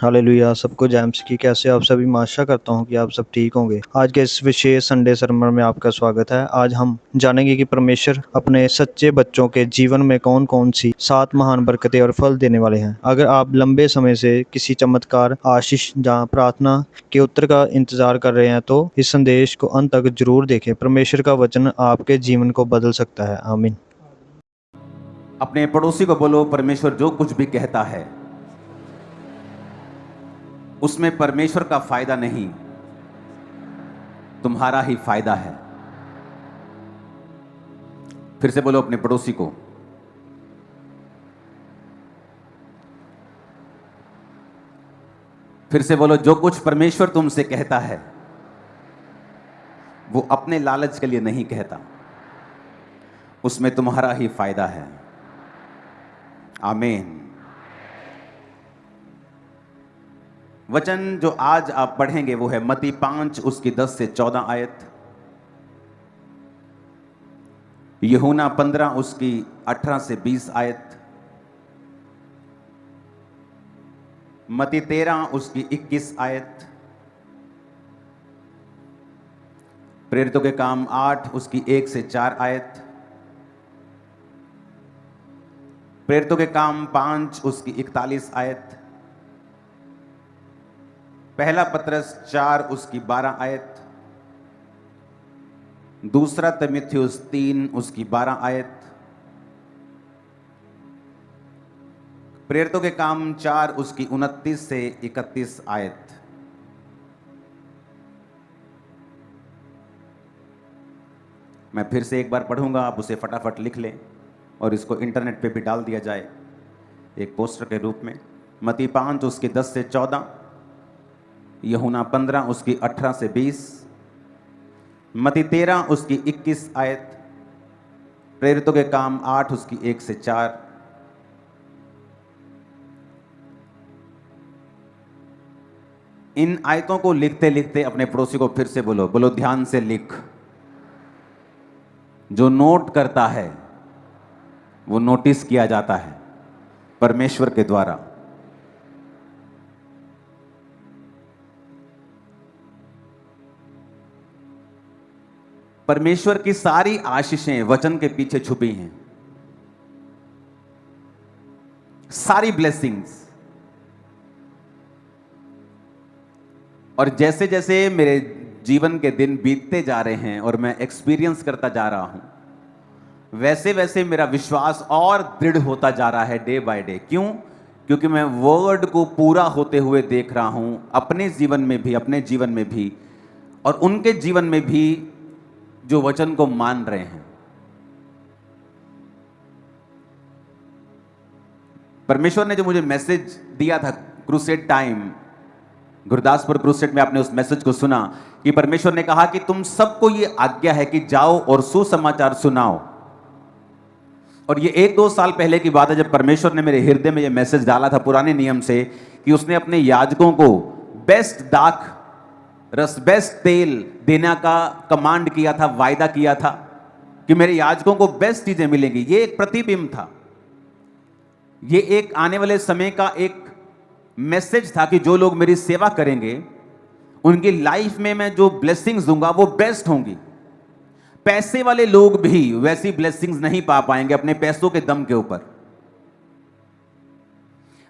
Hallelujah. सबको jams की कैसे आप सभी। मैं आशा करता हूँ कि आप सब ठीक होंगे। आज के इस विशेष संडे सरमन में आपका स्वागत है। आज हम जानेंगे कि परमेश्वर अपने सच्चे बच्चों के जीवन में कौन कौन सी 7 महान बरकतें और फल देने वाले हैं। अगर आप लंबे समय से किसी चमत्कार, आशीष या प्रार्थना के उत्तर का इंतजार कर रहे हैं तो इस संदेश को अंत तक जरूर देखें। परमेश्वर का वचन आपके जीवन को बदल सकता है। आमीन। अपने पड़ोसी को बोलो, परमेश्वर जो कुछ भी कहता है उसमें परमेश्वर का फायदा नहीं, तुम्हारा ही फायदा है। फिर से बोलो अपने पड़ोसी को। फिर से बोलो, जो कुछ परमेश्वर तुमसे कहता है वो अपने लालच के लिए नहीं कहता, उसमें तुम्हारा ही फायदा है। आमीन। वचन जो आज आप पढ़ेंगे वो है मत्ती 5 उसकी 10 से 14 आयत, यूहन्ना 15 उसकी 18 से 20 आयत, मत्ती 13 उसकी 21 आयत, प्रेरितों के काम 8 उसकी 1 से 4 आयत, प्रेरितों के काम 5 उसकी 41 आयत, पहला पत्रस 4 उसकी 12 आयत, दूसरा तीमुथियुस 3 उसकी 12 आयत, प्रेरितों के काम 4 उसकी 29 से 31 आयत। मैं फिर से एक बार पढ़ूंगा, आप उसे फटाफट लिख लें और इसको इंटरनेट पे भी डाल दिया जाए एक पोस्टर के रूप में। मत्ती 5 उसकी 10 से 14, यूहन्ना 15 उसकी 18 से 20, मत्ती 13 उसकी 21 आयत, प्रेरितों के काम 8 उसकी 1 से 4। इन आयतों को लिखते लिखते अपने पड़ोसी को फिर से बोलो, बोलो ध्यान से लिख। जो नोट करता है वो नोटिस किया जाता है परमेश्वर के द्वारा। परमेश्वर की सारी आशीषें वचन के पीछे छुपी हैं, सारी ब्लेसिंग्स। और जैसे जैसे मेरे जीवन के दिन बीतते जा रहे हैं और मैं एक्सपीरियंस करता जा रहा हूं, वैसे वैसे मेरा विश्वास और दृढ़ होता जा रहा है डे बाय डे। क्यों? क्योंकि मैं वर्ड को पूरा होते हुए देख रहा हूं, अपने जीवन में भी, अपने जीवन में भी और उनके जीवन में भी जो वचन को मान रहे हैं। परमेश्वर ने जो मुझे मैसेज दिया था क्रूसेड टाइम, गुरदासपुर क्रूसेड में आपने उस मैसेज को सुना कि परमेश्वर ने कहा कि तुम सबको ये आज्ञा है कि जाओ और सुसमाचार सुनाओ। और ये 1-2 साल पहले की बात है जब परमेश्वर ने मेरे हृदय में ये मैसेज डाला था पुराने नियम से कि उसने अपने याजकों को बेस्ट दाख रस, बेस्ट तेल देने का कमांड किया था, वायदा किया था कि मेरे याजकों को बेस्ट चीजें मिलेंगी। ये एक प्रतिबिंब था, ये एक आने वाले समय का एक मैसेज था कि जो लोग मेरी सेवा करेंगे उनकी लाइफ में मैं जो ब्लेसिंग्स दूंगा वो बेस्ट होंगी। पैसे वाले लोग भी वैसी ब्लेसिंग्स नहीं पा पाएंगे अपने पैसों के दम के ऊपर।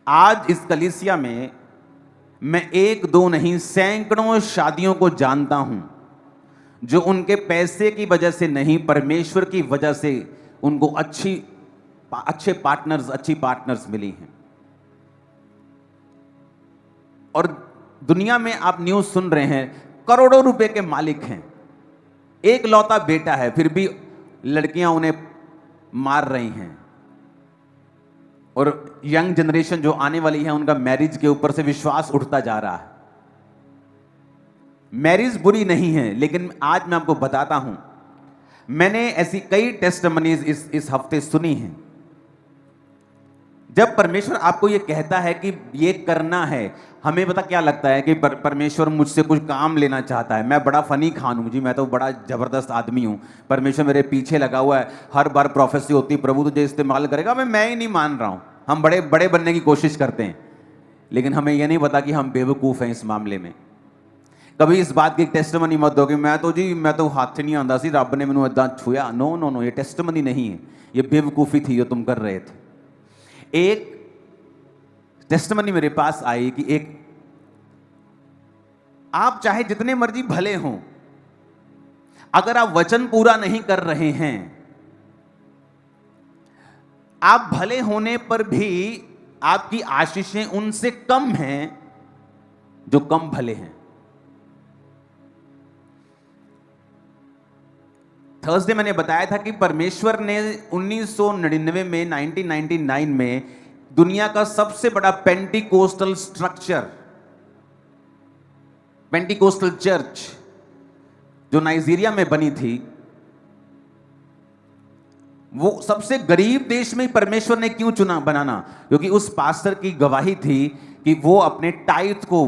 आज इस कलीसिया में मैं 1-2 नहीं, सैकड़ों शादियों को जानता हूं जो उनके पैसे की वजह से नहीं, परमेश्वर की वजह से उनको अच्छे पार्टनर्स, अच्छी पार्टनर्स मिली हैं। और दुनिया में आप न्यूज़ सुन रहे हैं, करोड़ों रुपए के मालिक हैं, एक लौता बेटा है, फिर भी लड़कियां उन्हें मार रही हैं। और यंग जनरेशन जो आने वाली है उनका मैरिज के ऊपर से विश्वास उठता जा रहा है। मैरिज बुरी नहीं है, लेकिन आज मैं आपको बताता हूं, मैंने ऐसी कई टेस्टिमनीज इस हफ्ते सुनी हैं। जब परमेश्वर आपको ये कहता है कि ये करना है, हमें पता क्या लगता है कि परमेश्वर मुझसे कुछ काम लेना चाहता है। मैं बड़ा फनी खान हूं जी, मैं तो बड़ा जबरदस्त आदमी हूं, परमेश्वर मेरे पीछे लगा हुआ है, हर बार प्रोफेसी होती, प्रभु तुझे इस्तेमाल करेगा। मैं ही नहीं मान रहा हूं, हम बड़े बड़े बनने की कोशिश करते हैं। लेकिन हमें यह नहीं पता कि हम बेवकूफ़ हैं इस मामले में। कभी इस बात की टेस्टमनी मत दो कि मैं तो हाथ से नहीं आंदा सी, रब ने मैनू इदां छुया। नो नो नो, ये टेस्टमनी नहीं है, ये बेवकूफ़ी थी जो तुम कर रहे थे। एक टेस्टमनी मेरे पास आई कि एक, आप चाहे जितने मर्जी भले हों, अगर आप वचन पूरा नहीं कर रहे हैं, आप भले होने पर भी आपकी आशीषें उनसे कम हैं जो कम भले हैं। थर्सडे मैंने बताया था कि परमेश्वर ने 1999 में 1999 में दुनिया का सबसे बड़ा पेंटिकोस्टल स्ट्रक्चर, पेंटिकोस्टल चर्च जो नाइजीरिया में बनी थी, वो सबसे गरीब देश में परमेश्वर ने क्यों चुना बनाना? क्योंकि उस पास्टर की गवाही थी कि वो अपने टाइथ को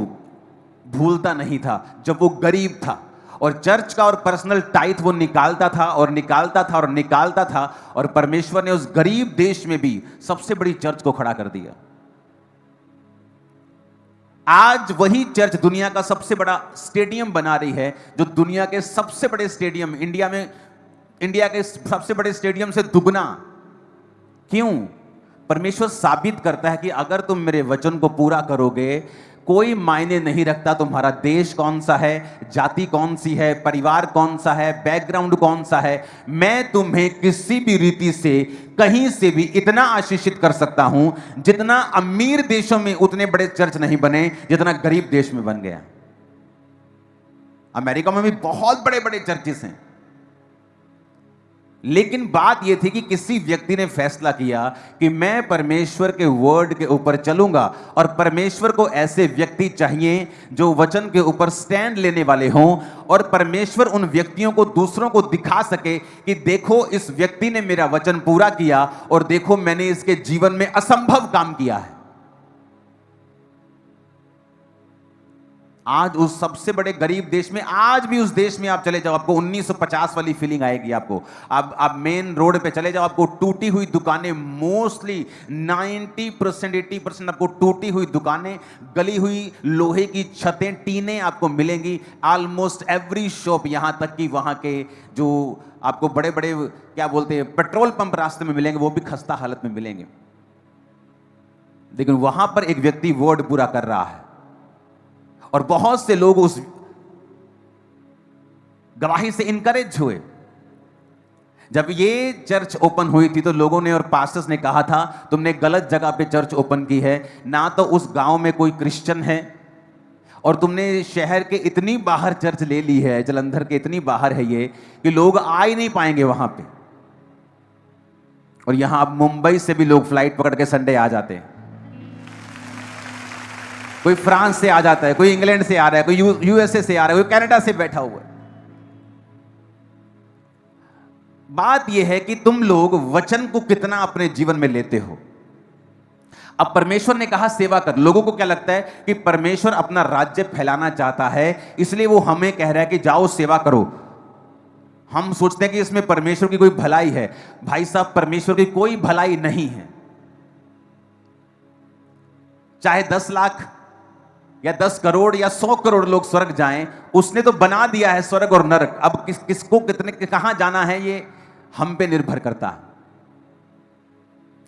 भूलता नहीं था जब वो गरीब था, और चर्च का और पर्सनल टाइथ वो निकालता था और निकालता था और निकालता था, और परमेश्वर ने उस गरीब देश में भी सबसे बड़ी चर्च को खड़ा कर दिया। आज वही चर्च दुनिया का सबसे बड़ा स्टेडियम बना रही है, जो दुनिया के सबसे बड़े स्टेडियम, इंडिया के सबसे बड़े स्टेडियम से दुगना। क्यों? परमेश्वर साबित करता है कि अगर तुम मेरे वचन को पूरा करोगे, कोई मायने नहीं रखता तुम्हारा देश कौन सा है, जाति कौन सी है, परिवार कौन सा है, बैकग्राउंड कौन सा है, मैं तुम्हें किसी भी रीति से कहीं से भी इतना आशीषित कर सकता हूं जितना अमीर देशों में उतने बड़े चर्च नहीं बने जितना गरीब देश में बन गया। अमेरिका में भी बहुत बड़े बड़े चर्चेस हैं, लेकिन बात यह थी कि किसी व्यक्ति ने फैसला किया कि मैं परमेश्वर के वर्ड के ऊपर चलूंगा, और परमेश्वर को ऐसे व्यक्ति चाहिए जो वचन के ऊपर स्टैंड लेने वाले हों, और परमेश्वर उन व्यक्तियों को दूसरों को दिखा सके कि देखो इस व्यक्ति ने मेरा वचन पूरा किया, और देखो मैंने इसके जीवन में असंभव काम किया है। आज उस सबसे बड़े गरीब देश में, आज भी उस देश में आप चले जाओ, आपको 1950 वाली फीलिंग आएगी। आपको आप मेन रोड पे चले जाओ, आपको टूटी हुई दुकानें, मोस्टली 90% 80% आपको टूटी हुई दुकानें, गली हुई लोहे की छतें, टीनें आपको मिलेंगी। ऑलमोस्ट एवरी शॉप, यहां तक कि वहां के जो आपको बड़े बड़े क्या बोलते हैं पेट्रोल पंप रास्ते में मिलेंगे, वो भी खस्ता हालत में मिलेंगे। लेकिन वहां पर एक व्यक्ति वर्ड पूरा कर रहा है, और बहुत से लोग उस गवाही से इनकरेज हुए। जब ये चर्च ओपन हुई थी तो लोगों ने और पास्टर्स ने कहा था, तुमने गलत जगह पे चर्च ओपन की है, ना तो उस गांव में कोई क्रिश्चियन है, और तुमने शहर के इतनी बाहर चर्च ले ली है, जलंधर के इतनी बाहर है ये कि लोग आ ही नहीं पाएंगे वहां पे। और यहां अब मुंबई से भी लोग फ्लाइट पकड़ के संडे आ जाते हैं, कोई फ्रांस से आ जाता है, कोई इंग्लैंड से आ रहा है, कोई यूएसए से आ रहा है, कोई कनाडा से बैठा हुआ है। बात यह है कि तुम लोग वचन को कितना अपने जीवन में लेते हो। अब परमेश्वर ने कहा सेवा कर। लोगों को क्या लगता है कि परमेश्वर अपना राज्य फैलाना चाहता है, इसलिए वो हमें कह रहा है कि जाओ सेवा करो। हम सोचते हैं कि इसमें परमेश्वर की कोई भलाई है। भाई साहब, परमेश्वर की कोई भलाई नहीं है। चाहे 10 लाख या 10 करोड़ या 100 करोड़ लोग स्वर्ग जाएं, उसने तो बना दिया है स्वर्ग और नरक। अब किसको कितने कहां जाना है ये हम पे निर्भर करता है।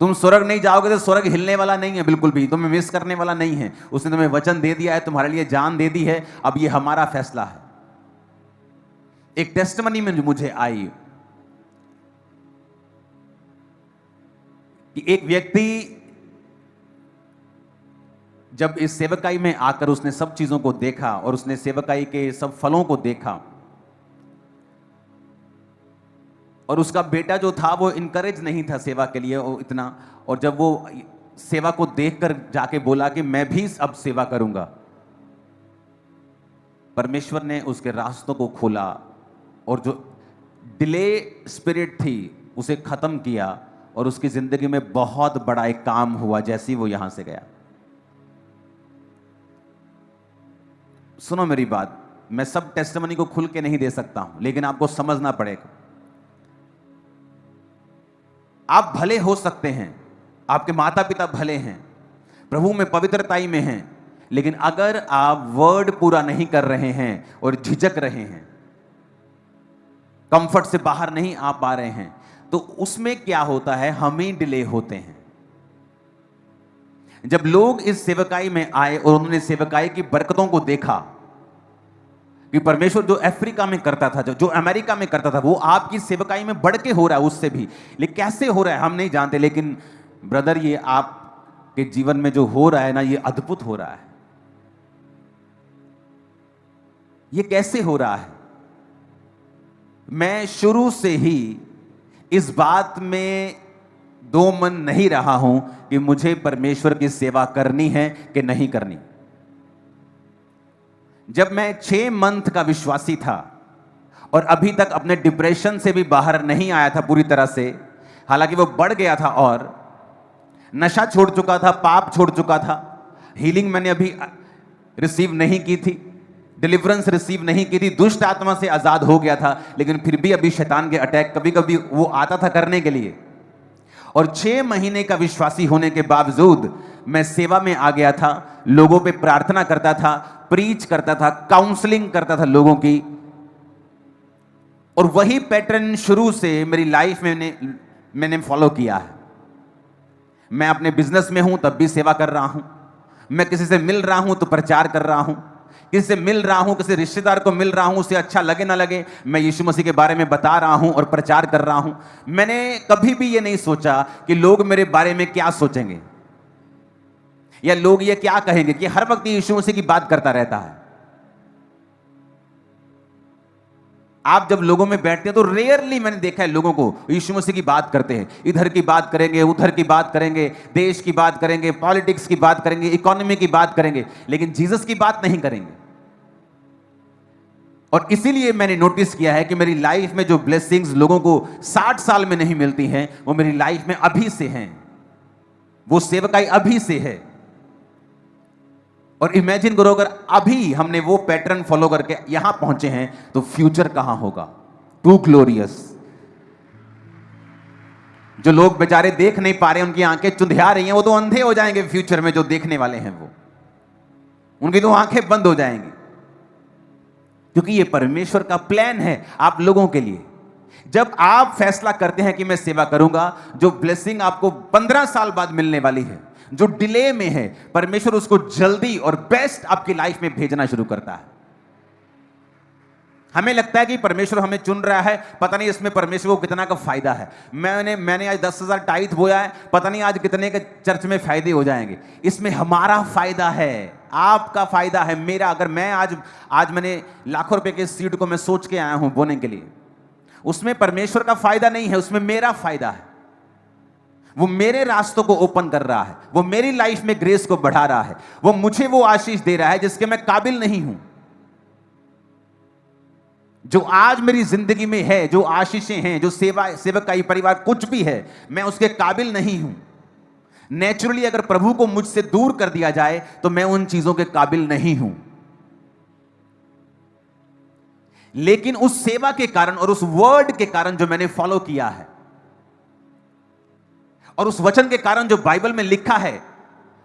तुम स्वर्ग नहीं जाओगे तो स्वर्ग हिलने वाला नहीं है, बिल्कुल भी तुम्हें मिस करने वाला नहीं है। उसने तुम्हें वचन दे दिया है, तुम्हारे लिए जान दे दी है। अब ये हमारा फैसला है। एक टेस्टिमनी में मुझे आई कि एक व्यक्ति जब इस सेवकाई में आकर उसने सब चीजों को देखा और उसने सेवकाई के सब फलों को देखा, और उसका बेटा जो था वो इनकरेज नहीं था सेवा के लिए इतना, और जब वो सेवा को देखकर जाके बोला कि मैं भी अब सेवा करूंगा, परमेश्वर ने उसके रास्तों को खोला और जो डिले स्पिरिट थी उसे खत्म किया, और उसकी जिंदगी में बहुत बड़ा एक काम हुआ जैसे ही वो यहां से गया। सुनो मेरी बात, मैं सब टेस्टिमनी को खुल के नहीं दे सकता हूं, लेकिन आपको समझना पड़ेगा। आप भले हो सकते हैं, आपके माता पिता भले हैं, प्रभु में पवित्रताई में हैं, लेकिन अगर आप वर्ड पूरा नहीं कर रहे हैं और झिझक रहे हैं, कंफर्ट से बाहर नहीं आ पा रहे हैं, तो उसमें क्या होता है, हम ही डिले होते हैं। जब लोग इस सेवकाई में आए और उन्होंने सेवकाई की बरकतों को देखा कि परमेश्वर जो अफ्रीका में करता था, जो अमेरिका में करता था, वो आपकी सेवकाई में बढ़ के हो रहा है उससे भी। लेकिन कैसे हो रहा है हम नहीं जानते, लेकिन ब्रदर ये आपके जीवन में जो हो रहा है ना, ये अद्भुत हो रहा है। ये कैसे हो रहा है? मैं शुरू से ही इस बात में दो मन नहीं रहा हूं कि मुझे परमेश्वर की सेवा करनी है कि नहीं करनी। जब मैं 6 मंथ का विश्वासी था और अभी तक अपने डिप्रेशन से भी बाहर नहीं आया था पूरी तरह से, हालांकि वो बढ़ गया था और नशा छोड़ चुका था, पाप छोड़ चुका था, हीलिंग मैंने अभी रिसीव नहीं की थी, डिलीवरेंस रिसीव नहीं की थी, दुष्ट आत्मा से आजाद हो गया था, लेकिन फिर भी अभी शैतान के अटैक कभी कभी वो आता था करने के लिए। और 6 महीने का विश्वासी होने के बावजूद मैं सेवा में आ गया था, लोगों पे प्रार्थना करता था, प्रीच करता था, काउंसलिंग करता था लोगों की, और वही पैटर्न शुरू से मेरी लाइफ में मैंने फॉलो किया है। मैं अपने बिजनेस में हूं तब भी सेवा कर रहा हूं, मैं किसी से मिल रहा हूं तो प्रचार कर रहा हूं, किसी से मिल रहा हूं, किसी रिश्तेदार को मिल रहा हूं, उसे अच्छा लगे ना लगे, मैं यीशु मसीह के बारे में बता रहा हूं और प्रचार कर रहा हूं। मैंने कभी भी ये नहीं सोचा कि लोग मेरे बारे में क्या सोचेंगे या लोग ये क्या कहेंगे, कि हर वक्त यीशु मसीह की बात करता रहता है। आप जब लोगों में बैठते हैं तो रेयरली मैंने देखा है लोगों को यीशु मसीह की बात करते हैं। इधर की बात करेंगे, उधर की बात करेंगे, देश की बात करेंगे, पॉलिटिक्स की बात करेंगे, इकोनॉमी की बात करेंगे, लेकिन जीसस की बात नहीं करेंगे। और इसीलिए मैंने नोटिस किया है कि मेरी लाइफ में जो ब्लेसिंग्स लोगों को 60 साल में नहीं मिलती हैं, वो मेरी लाइफ में अभी से हैं, वो सेवकाई अभी से है। और इमेजिन करो अगर अभी हमने वो पैटर्न फॉलो करके यहां पहुंचे हैं तो फ्यूचर कहां होगा। Too glorious. जो लोग बेचारे देख नहीं पा रहे, उनकी आंखें चुंधिया रही हैं, वो तो अंधे हो जाएंगे फ्यूचर में। जो देखने वाले हैं वो, उनकी तो आंखें बंद हो जाएंगी, क्योंकि ये परमेश्वर का प्लान है आप लोगों के लिए। जब आप फैसला करते हैं कि मैं सेवा करूंगा, जो ब्लेसिंग आपको 15 साल बाद मिलने वाली है, जो डिले में है, परमेश्वर उसको जल्दी और बेस्ट आपकी लाइफ में भेजना शुरू करता है। हमें लगता है कि परमेश्वर हमें चुन रहा है, पता नहीं इसमें परमेश्वर को कितना का फायदा है। मैंने आज 10,000 टाइथ बोया है, पता नहीं आज कितने के चर्च में फायदे हो जाएंगे। इसमें हमारा फायदा है, आपका फायदा है, मेरा। अगर मैं आज मैंने लाखों रुपए के सीड को मैं सोच के आया हूं बोने के लिए, उसमें परमेश्वर का फायदा नहीं है, उसमें मेरा फायदा है। वो मेरे रास्तों को ओपन कर रहा है, वो मेरी लाइफ में ग्रेस को बढ़ा रहा है, वो मुझे वो आशीष दे रहा है जिसके मैं काबिल नहीं हूं। जो आज मेरी जिंदगी में है, जो आशीषें हैं, जो सेवक का ये परिवार कुछ भी है, मैं उसके काबिल नहीं हूं। नेचुरली अगर प्रभु को मुझसे दूर कर दिया जाए तो मैं उन चीजों के काबिल नहीं हूं। लेकिन उस सेवा के कारण और उस वर्ड के कारण जो मैंने फॉलो किया है, और उस वचन के कारण जो बाइबल में लिखा है,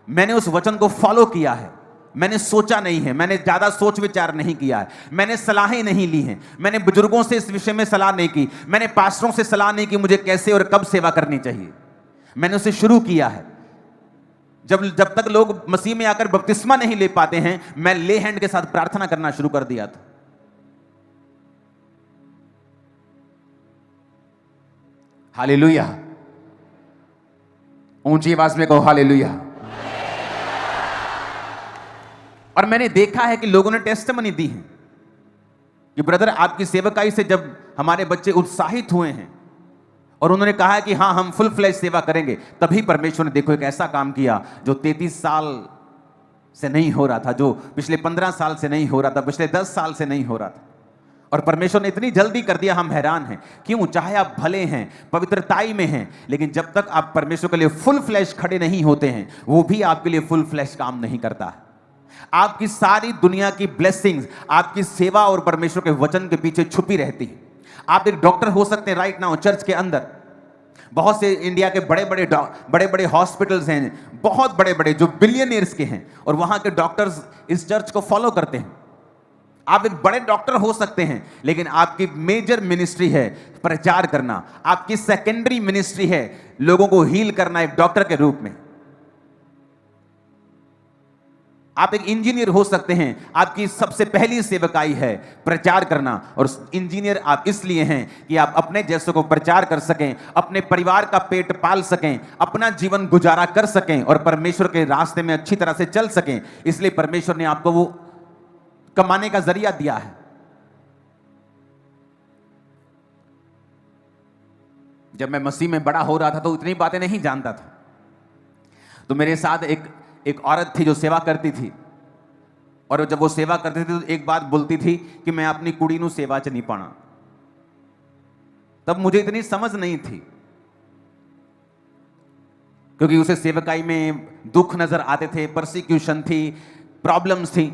मैंने उस वचन को फॉलो किया है। मैंने सोचा नहीं है, मैंने ज्यादा सोच विचार नहीं किया है, मैंने सलाहें नहीं ली हैं, मैंने बुजुर्गों से इस विषय में सलाह नहीं की, मैंने पास्टरों से सलाह नहीं की मुझे कैसे और कब सेवा करनी चाहिए। मैंने उसे शुरू किया है। जब तक लोग मसीह में आकर बपतिस्मा नहीं ले पाते हैं, मैं ले हैंड के साथ प्रार्थना करना शुरू कर दिया था। हालेलुया। ऊंची आवाज में कहो हालेलुया। और मैंने देखा है कि लोगों ने टेस्टिमनी दी है कि ब्रदर आपकी सेवकाई से जब हमारे बच्चे उत्साहित हुए हैं और उन्होंने कहा है कि हाँ हम फुल फ्लैश सेवा करेंगे, तभी परमेश्वर ने देखो एक ऐसा काम किया जो 33 साल से नहीं हो रहा था, जो पिछले 15 साल से नहीं हो रहा था, पिछले 10 साल से नहीं हो रहा था। और परमेश्वर ने इतनी जल्दी कर दिया, हम हैरान हैं। क्यों? चाहे आप भले हैं, पवित्रताई में हैं, लेकिन जब तक आप परमेश्वर के लिए फुल फ्लैश खड़े नहीं होते हैं, वो भी आपके लिए फुल फ्लैश काम नहीं करता है। आपकी सारी दुनिया की ब्लेसिंग्स आपकी सेवा और परमेश्वर के वचन के पीछे छुपी रहती है। आप एक डॉक्टर हो सकते हैं राइट नाउ चर्च के अंदर, बहुत से इंडिया के बड़े बड़े हॉस्पिटल्स हैं, बहुत बड़े बड़े जो बिलियनियर्स के हैं, और वहां के डॉक्टर्स इस चर्च को फॉलो करते हैं। आप एक बड़े डॉक्टर हो सकते हैं, लेकिन आपकी मेजर मिनिस्ट्री है प्रचार करना, आपकी सेकेंडरी मिनिस्ट्री है लोगों को हील करना एक डॉक्टर के रूप में। आप एक इंजीनियर हो सकते हैं, आपकी सबसे पहली सेवकाई है प्रचार करना, और इंजीनियर आप इसलिए हैं कि आप अपने जैसों को प्रचार कर सकें, अपने परिवार का पेट पाल सकें, अपना जीवन गुजारा कर सकें और परमेश्वर के रास्ते में अच्छी तरह से चल सकें। इसलिए परमेश्वर ने आपको वो कमाने का जरिया दिया है। जब मैं मसीह में बड़ा हो रहा था तो इतनी बातें नहीं जानता था। तो मेरे साथ एक औरत थी जो सेवा करती थी, और जब वो सेवा करती थी तो एक बात बोलती थी कि मैं अपनी कुड़ी नू सेवा च नहीं पाना। तब मुझे इतनी समझ नहीं थी, क्योंकि उसे सेवकाई में दुख नजर आते थे, परसिक्यूशन थी, प्रॉब्लम्स थी।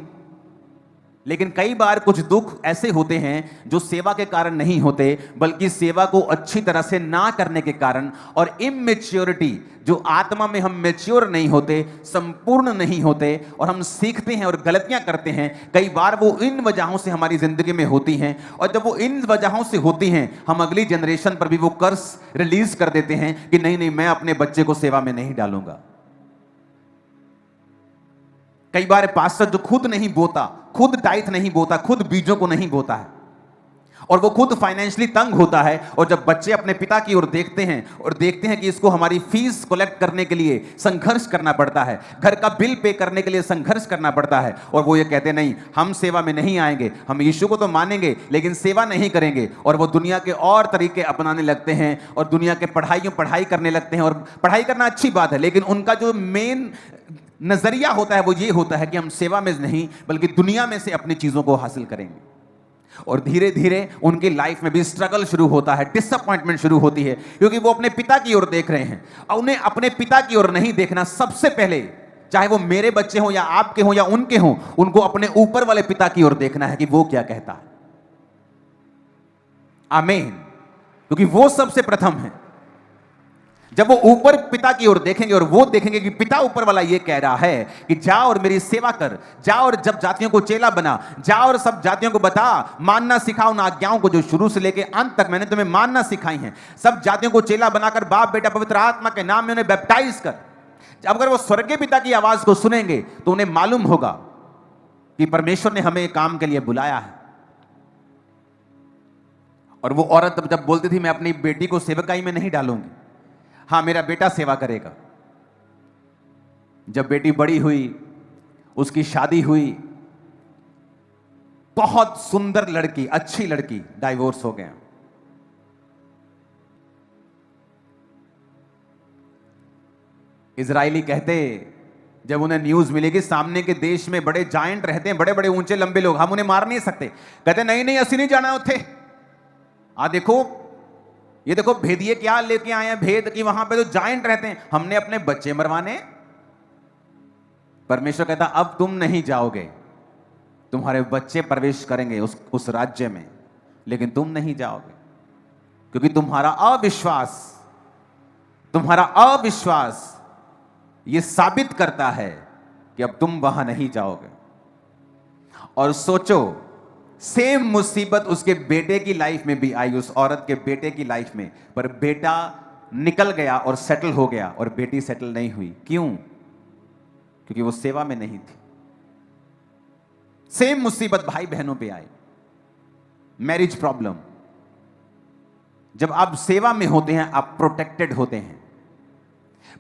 लेकिन कई बार कुछ दुख ऐसे होते हैं जो सेवा के कारण नहीं होते, बल्कि सेवा को अच्छी तरह से ना करने के कारण, और इमेच्योरिटी, जो आत्मा में हम मैच्योर नहीं होते, संपूर्ण नहीं होते, और हम सीखते हैं और गलतियां करते हैं। कई बार वो इन वजहों से हमारी जिंदगी में होती हैं, और जब वो इन वजहों से होती हैं, हम अगली जनरेशन पर भी वो कर्स रिलीज कर देते हैं कि नहीं नहीं, मैं अपने बच्चे को सेवा में नहीं डालूंगा। कई बार पास्टर जो खुद नहीं बोता, खुद टाइथ नहीं बोता, खुद बीजों को नहीं बोता है, और वो खुद फाइनेंशियली तंग होता है, और जब बच्चे अपने पिता की ओर देखते हैं और देखते हैं कि इसको हमारी फीस कलेक्ट करने के लिए संघर्ष करना पड़ता है, घर का बिल पे करने के लिए संघर्ष करना पड़ता है, और वो ये कहते नहीं, हम सेवा में नहीं आएंगे, हम यीशु को तो मानेंगे लेकिन सेवा नहीं करेंगे, और वो दुनिया के और तरीके अपनाने लगते हैं, और दुनिया के पढ़ाई करने लगते हैं। और पढ़ाई करना अच्छी बात है, लेकिन उनका जो मेन नजरिया होता है वो ये होता है कि हम सेवा में नहीं बल्कि दुनिया में से अपनी चीजों को हासिल करेंगे। और धीरे धीरे उनकी लाइफ में भी स्ट्रगल शुरू होता है, डिसअपॉइंटमेंट शुरू होती है, क्योंकि वो अपने पिता की ओर देख रहे हैं, और उन्हें अपने पिता की ओर नहीं देखना। सबसे पहले, चाहे वो मेरे बच्चे हों या आपके हों या उनके हों, उनको अपने ऊपर वाले पिता की ओर देखना है कि वो क्या कहता है। आमीन। क्योंकि वो सबसे प्रथम है। जब वो ऊपर पिता की ओर देखेंगे और वो देखेंगे कि पिता ऊपर वाला ये कह रहा है कि जा और मेरी सेवा कर, जा और जब जातियों को चेला बना, जा और सब जातियों को बता, मानना सिखा उन आज्ञाओं को जो शुरू से लेके अंत तक मैंने तुम्हें मानना सिखाई हैं। सब जातियों को चेला बनाकर बाप बेटा पवित्र आत्मा के नाम में उन्हें बैप्टाइज कर। अगर वो स्वर्गीय पिता की आवाज को सुनेंगे तो उन्हें मालूम होगा कि परमेश्वर ने हमें काम के लिए बुलाया है। और वो औरत जब बोलती थी मैं अपनी बेटी को सेवकाई में नहीं डालूंगी, हाँ मेरा बेटा सेवा करेगा। जब बेटी बड़ी हुई, उसकी शादी हुई, बहुत सुंदर लड़की, अच्छी लड़की, डाइवोर्स हो गया। इजरायली कहते, जब उन्हें न्यूज मिली कि सामने के देश में बड़े जायंट रहते हैं, बड़े बड़े ऊंचे लंबे लोग, हम उन्हें मार नहीं सकते, कहते नहीं नहीं असि नहीं जाना उठे। देखो ये देखो भेदिए क्या लेके आए हैं, भेद की वहां पे तो जायंट रहते हैं, हमने अपने बच्चे मरवाने। परमेश्वर कहता अब तुम नहीं जाओगे, तुम्हारे बच्चे प्रवेश करेंगे उस राज्य में, लेकिन तुम नहीं जाओगे, क्योंकि तुम्हारा अविश्वास ये साबित करता है कि अब तुम वहां नहीं जाओगे। और सोचो, सेम मुसीबत उसके बेटे की लाइफ में भी आई, उस औरत के बेटे की लाइफ में, पर बेटा निकल गया और सेटल हो गया, और बेटी सेटल नहीं हुई। क्यों? क्योंकि वो सेवा में नहीं थी। सेम मुसीबत भाई बहनों पे आई, मैरिज प्रॉब्लम। जब आप सेवा में होते हैं, आप प्रोटेक्टेड होते हैं,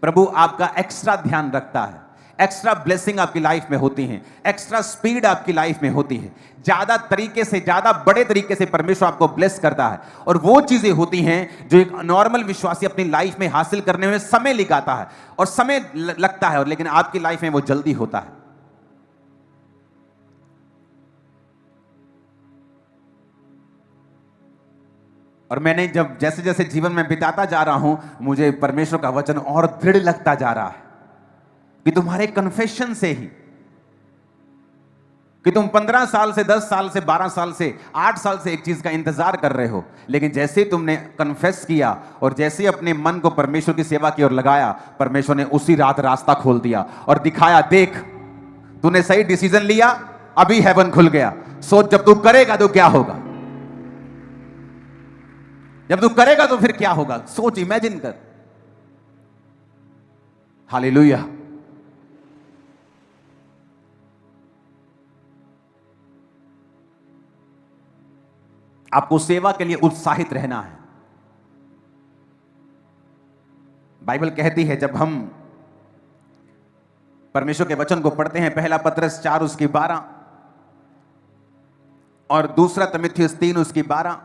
प्रभु आपका एक्स्ट्रा ध्यान रखता है, एक्स्ट्रा ब्लेसिंग आपकी लाइफ में होती है, एक्स्ट्रा स्पीड आपकी लाइफ में होती है, ज्यादा तरीके से, ज्यादा बड़े तरीके से परमेश्वर आपको ब्लेस करता है। और वो चीजें होती हैं जो एक नॉर्मल विश्वासी अपनी लाइफ में हासिल करने में समय लगाता है और समय लगता है, और लेकिन आपकी लाइफ में वो जल्दी होता है। और मैंने जब जैसे जैसे जीवन में बिताता जा रहा हूं, मुझे परमेश्वर का वचन और दृढ़ लगता जा रहा है कि तुम्हारे कन्फेशन से ही कि तुम 15 साल से, 10 साल से, 12 साल से, 8 साल से एक चीज का इंतजार कर रहे हो, लेकिन जैसे ही तुमने कन्फेस किया और जैसे ही अपने मन को परमेश्वर की सेवा की ओर लगाया, परमेश्वर ने उसी रात रास्ता खोल दिया और दिखाया, देख तूने सही डिसीजन लिया, अभी हेवन खुल गया। सोच जब तू करेगा तो क्या होगा, जब तू करेगा तो फिर क्या होगा, सोच, इमेजिन कर। हालेलुया। आपको सेवा के लिए उत्साहित रहना है। बाइबल कहती है, जब हम परमेश्वर के वचन को पढ़ते हैं, पहला पतरस 4 उसकी 12 और दूसरा तीमुथियुस 3 उसकी 12,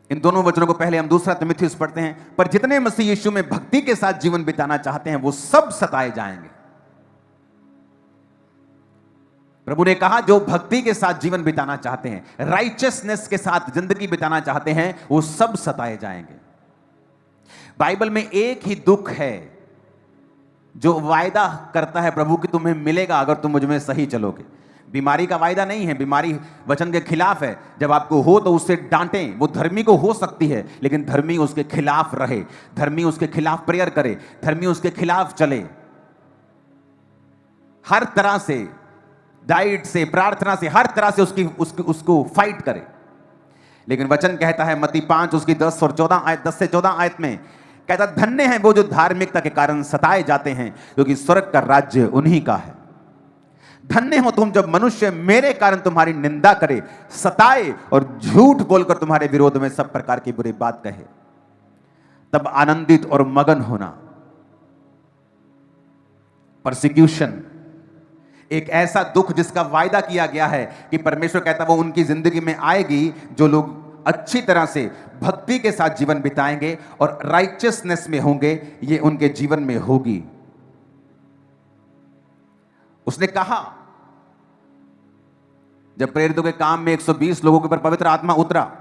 इन दोनों वचनों को पहले हम दूसरा तीमुथियुस पढ़ते हैं। पर जितने मसीह यीशु में भक्ति के साथ जीवन बिताना चाहते हैं, वो सब सताए जाएंगे। प्रभु ने कहा, जो भक्ति के साथ जीवन बिताना चाहते हैं, राइचियसनेस के साथ जिंदगी बिताना चाहते हैं, वो सब सताए जाएंगे। बाइबल में एक ही दुख है जो वायदा करता है प्रभु कि तुम्हें मिलेगा अगर तुम मुझ में सही चलोगे। बीमारी का वायदा नहीं है, बीमारी वचन के खिलाफ है। जब आपको हो तो उससे डांटें। वो धर्मी को हो सकती है, लेकिन धर्मी उसके खिलाफ रहे, धर्मी उसके खिलाफ प्रेयर करे, धर्मी उसके खिलाफ चले, हर तरह से, डाइट से, प्रार्थना से, हर तरह से उसको फाइट करे। लेकिन वचन कहता है मत्ती 5 उसकी 10 और 14 आयत, 10 से 14 आयत में कहता, धन्य हैं वो जो धार्मिकता के कारण सताए जाते हैं, क्योंकि स्वर्ग का राज्य उन्हीं का है। धन्य हो तुम जब मनुष्य मेरे कारण तुम्हारी निंदा करे, सताए और झूठ बोलकर तुम्हारे विरोध में सब प्रकार की बुरी बात कहे, तब आनंदित और मगन होना। परसिक्यूशन एक ऐसा दुख जिसका वायदा किया गया है कि परमेश्वर कहता वो उनकी जिंदगी में आएगी, जो लोग अच्छी तरह से भक्ति के साथ जीवन बिताएंगे और राइचियसनेस में होंगे, ये उनके जीवन में होगी। उसने कहा, जब प्रेरितों के काम में 120 लोगों के ऊपर पवित्र आत्मा उतरा,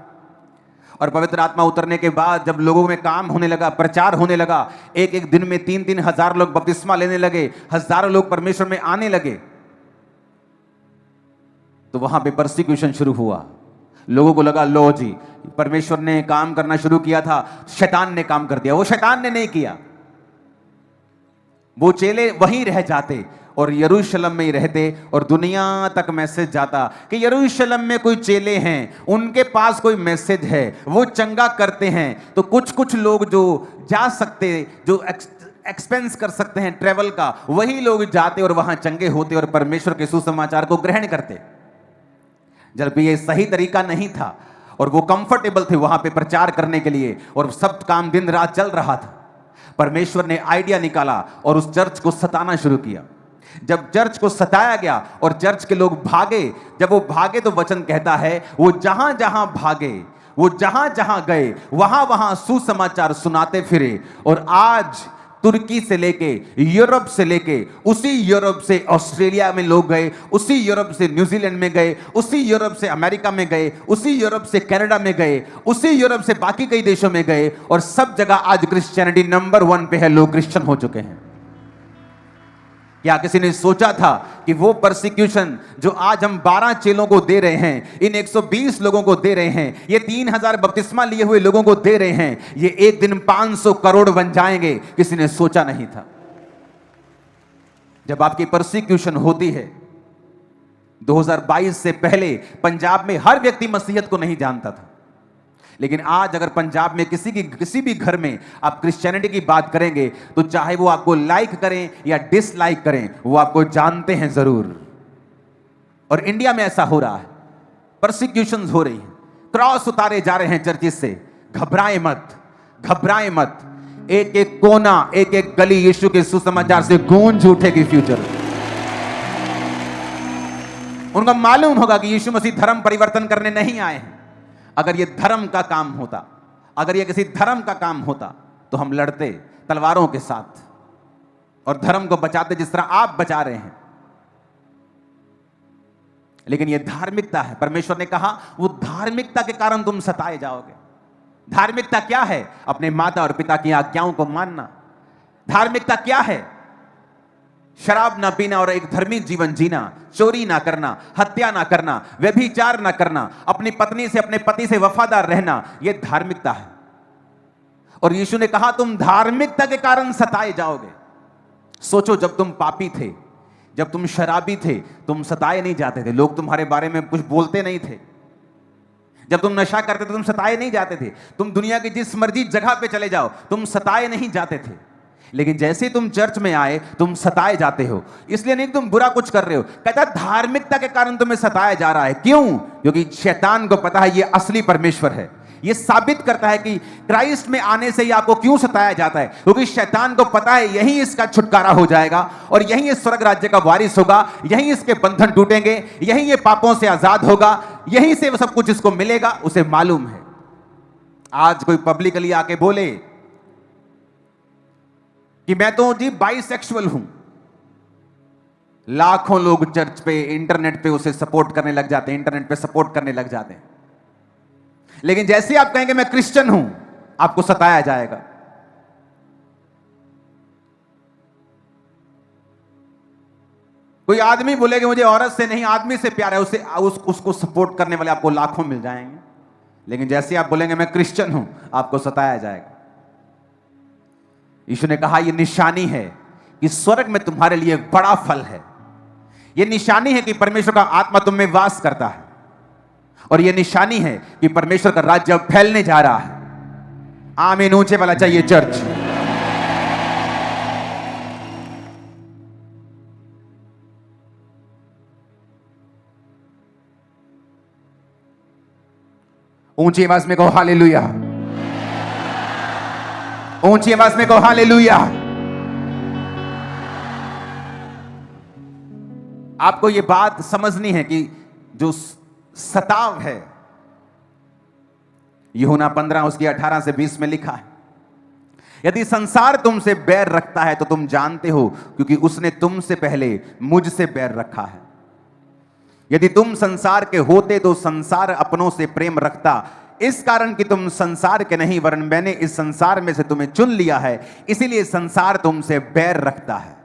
और पवित्र आत्मा उतरने के बाद जब लोगों में काम होने लगा, प्रचार होने लगा, एक एक दिन में 3-3 हजार लोग बपतिस्मा लेने लगे, हजारों लोग परमेश्वर में आने लगे, तो वहां पे परसिक्यूशन शुरू हुआ। लोगों को लगा, लो जी, परमेश्वर ने काम करना शुरू किया था, शैतान ने काम कर दिया। वो शैतान ने नहीं किया, वो चेले वहीं रह जाते और यरूशलेम में ही रहते, और दुनिया तक मैसेज जाता कि यरूशलेम में कोई चेले हैं, उनके पास कोई मैसेज है, वो चंगा करते हैं। तो कुछ कुछ लोग जो जा सकते, जो एक्सपेंस कर सकते हैं ट्रेवल का, वही लोग जाते और वहां चंगे होते और परमेश्वर के सुसमाचार को ग्रहण करते, जबकि ये सही तरीका नहीं था। और वो कंफर्टेबल थे वहां पे प्रचार करने के लिए, और सब काम दिन रात चल रहा था। परमेश्वर ने आइडिया निकाला और उस चर्च को सताना शुरू किया। जब चर्च को सताया गया और चर्च के लोग भागे, जब वो भागे तो वचन कहता है वो जहां जहां भागे, वो जहां जहां गए, वहां वहां सुसमाचार सुनाते फिरे। और आज तुर्की से लेके, यूरोप से लेके, उसी यूरोप से ऑस्ट्रेलिया में लोग गए, उसी यूरोप से न्यूजीलैंड में गए, उसी यूरोप से अमेरिका में गए, उसी यूरोप से कनाडा में गए, उसी यूरोप से बाकी कई देशों में गए, और सब जगह आज क्रिश्चियनिटी नंबर 1 पे है। लोग क्रिश्चियन हो चुके हैं। क्या किसी ने सोचा था कि वो परसिक्यूशन जो आज हम 12 चेलों को दे रहे हैं, इन 120 लोगों को दे रहे हैं, ये 3000 बपतिस्मा लिए हुए लोगों को दे रहे हैं, ये एक दिन 500 करोड़ बन जाएंगे? किसी ने सोचा नहीं था। जब आपकी परसिक्यूशन होती है, 2022 से पहले पंजाब में हर व्यक्ति मसीहत को नहीं जानता था, लेकिन आज अगर पंजाब में किसी भी घर में आप क्रिश्चियनिटी की बात करेंगे, तो चाहे वो आपको लाइक करें या डिसलाइक करें, वो आपको जानते हैं जरूर। और इंडिया में ऐसा हो रहा है, परसिक्यूशंस हो रही हैं, क्रॉस उतारे जा रहे हैं चर्चिस से। घबराएं मत, घबराएं मत। एक एक कोना, एक एक गली यीशु के सुसमाचार से गूंज उठेगी फ्यूचर। उनको मालूम होगा कि यीशु मसीह धर्म परिवर्तन करने नहीं आए हैं। अगर ये धर्म का काम होता, अगर ये किसी धर्म का काम होता, तो हम लड़ते तलवारों के साथ और धर्म को बचाते जिस तरह आप बचा रहे हैं। लेकिन ये धार्मिकता है। परमेश्वर ने कहा वो धार्मिकता के कारण तुम सताए जाओगे। धार्मिकता क्या है? अपने माता और पिता की आज्ञाओं को मानना। धार्मिकता क्या है? शराब ना पीना और एक धार्मिक जीवन जीना, चोरी ना करना, हत्या ना करना, व्यभिचार ना करना, अपनी पत्नी से अपने पति से वफादार रहना, यह धार्मिकता है। और यीशु ने कहा तुम धार्मिकता के कारण सताए जाओगे। सोचो, जब तुम पापी थे, जब तुम शराबी थे, तुम सताए नहीं जाते थे, लोग तुम्हारे बारे में कुछ बोलते नहीं थे। जब तुम नशा करते थे तुम सताए नहीं जाते थे। तुम दुनिया की जिस मर्जी जगह पे चले जाओ तुम सताए नहीं जाते थे। लेकिन जैसे तुम चर्च में आए तुम सताए जाते हो। इसलिए नहीं तुम बुरा कुछ कर रहे हो, कहता धार्मिकता के कारण तुम्हें सताया जा रहा है। क्यों? क्योंकि शैतान को पता है ये असली परमेश्वर है। ये साबित करता है कि क्राइस्ट में आने से ही आपको क्यों सताया जाता है, क्योंकि शैतान को पता है यही इसका छुटकारा हो जाएगा और यही इस स्वर्ग राज्य का वारिस होगा, यही इसके बंधन टूटेंगे, यही ये पापों से आजाद होगा, यही से वो सब कुछ इसको मिलेगा। उसे मालूम है। आज कोई पब्लिकली आके बोले कि मैं तो जी बाइसेक्सुअल हूं, लाखों लोग चर्च पे, इंटरनेट पे उसे सपोर्ट करने लग जाते हैं, इंटरनेट पे सपोर्ट करने लग जाते हैं। लेकिन जैसे ही आप कहेंगे मैं क्रिश्चियन हूं, आपको सताया जाएगा। कोई आदमी बोलेगा मुझे औरत से नहीं आदमी से प्यार है, उसको सपोर्ट करने वाले आपको लाखों मिल जाएंगे। लेकिन जैसे आप बोलेंगे मैं क्रिश्चियन हूं, आपको सताया जाएगा। यीशु ने कहा यह निशानी है कि स्वर्ग में तुम्हारे लिए एक बड़ा फल है। यह निशानी है कि परमेश्वर का आत्मा तुम में वास करता है, और यह निशानी है कि परमेश्वर का राज्य अब फैलने जा रहा है। आमीन ऊंचे वाला चाहिए चर्च। ऊंची आवाज में कहो हालेलुया, ऊंची आवाज में कहो हालेलुया। आपको यह बात समझनी है कि जो सताव है, यूहन्ना 15 उसकी 18 से 20 में लिखा है, यदि संसार तुमसे बैर रखता है तो तुम जानते हो क्योंकि उसने तुमसे पहले मुझसे बैर रखा है। यदि तुम संसार के होते तो संसार अपनों से प्रेम रखता, इस कारण कि तुम संसार के नहीं वरन मैंने इस संसार में से तुम्हें चुन लिया है, इसीलिए संसार तुमसे बैर रखता है।